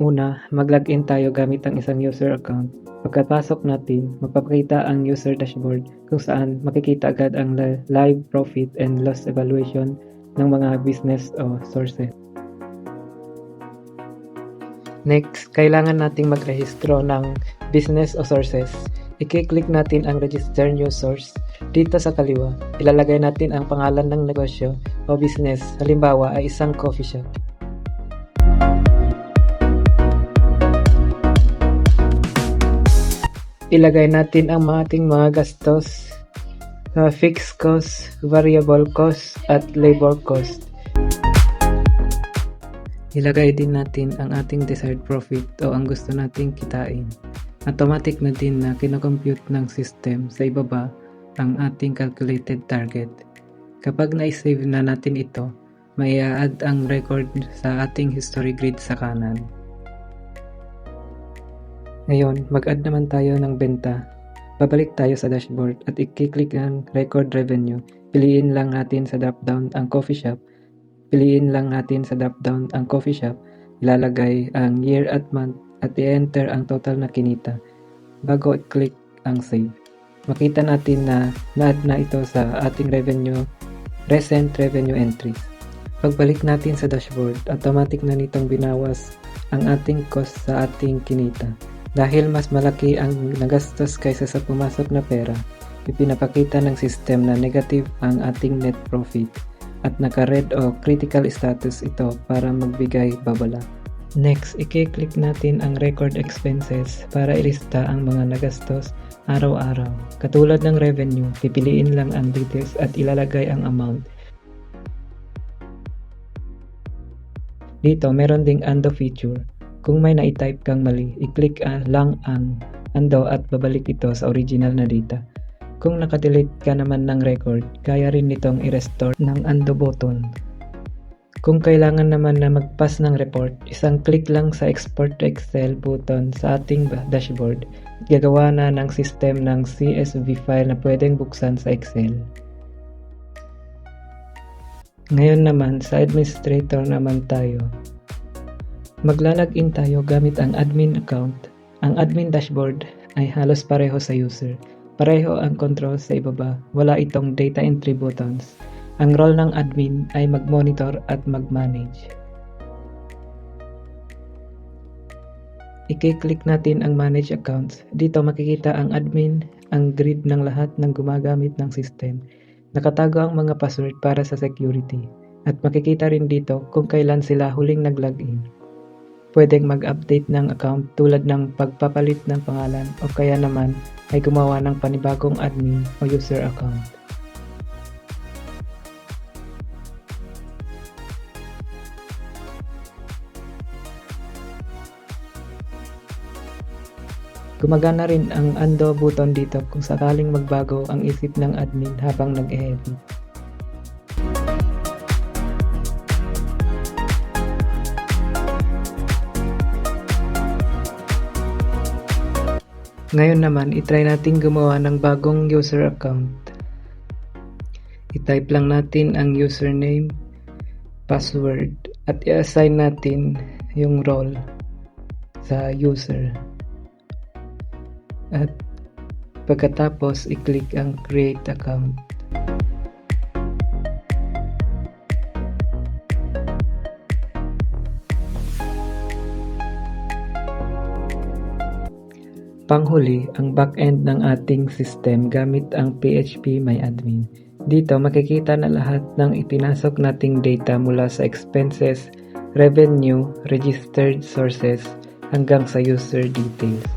Una, mag-login tayo gamit ang isang user account. Pagkapasok natin, magpapakita ang user dashboard kung saan makikita agad ang live profit and loss evaluation ng mga business o sources. Next, kailangan nating magrehistro ng business o sources. I-click natin ang Register New Source. Dito sa kaliwa, ilalagay natin ang pangalan ng negosyo o business. Halimbawa ay isang coffee shop. Ilagay natin ang ating mga gastos, fixed cost, variable cost, at labor cost. Ilagay din natin ang ating desired profit o ang gusto nating kitain. Automatic na din na kinocompute ng system sa ibaba ang ating calculated target. Kapag na-save na natin ito, may i-add ang record sa ating history grid sa kanan. Ngayon, mag-add naman tayo ng benta. Babalik tayo sa dashboard at i-click ang record revenue. Piliin lang natin sa drop-down ang coffee shop. Piliin lang natin sa drop-down ang coffee shop. Ilalagay ang year at month at i-enter ang total na kinita bago i-click ang save. Makita natin na na-add na ito sa ating recent revenue entries. Pagbalik natin sa dashboard, automatic na nitong binawas ang ating cost sa ating kinita. Dahil mas malaki ang nagastos kaysa sa pumasok na pera, ipinapakita ng system na negative ang ating net profit at naka-red o critical status ito para magbigay babala. Next, i-click natin ang record expenses para ilista ang mga nagastos araw-araw. Katulad ng revenue, pipiliin lang ang details at ilalagay ang amount. Dito, meron ding undo feature. Kung may na-type kang mali, i-click lang ang undo at babalik ito sa original na data. Kung nakadelete ka naman ng record, kaya rin nitong i-restore ng undo button. Kung kailangan naman na mag-pass ng report, isang click lang sa Export to Excel button sa ating dashboard. Gagawa na ng system ng CSV file na pwedeng buksan sa Excel. Ngayon naman, sa administrator naman tayo. Maglalagin tayo gamit ang admin account. Ang admin dashboard ay halos pareho sa user. Pareho ang controls sa ibaba. Wala itong data entry buttons. Ang role ng admin ay mag-monitor at mag-manage. I-click natin ang manage accounts. Dito makikita ang admin, ang grid ng lahat ng gumagamit ng system. Nakatago ang mga password para sa security. At makikita rin dito kung kailan sila huling nag-login. Pwedeng mag-update ng account tulad ng pagpapalit ng pangalan o kaya naman ay gumawa ng panibagong admin o user account. Gumagana rin ang undo button dito kung sakaling magbago ang isip ng admin habang nag-edit. Ngayon naman, itry natin gumawa ng bagong user account. I-type lang natin ang username, password, at i-assign natin yung role sa user. At pagkatapos, i-click ang create account. Panghuli, ang backend ng ating system gamit ang PHP MyAdmin. Dito makikita na lahat ng ipinasok nating data mula sa expenses, revenue, registered sources, hanggang sa user details.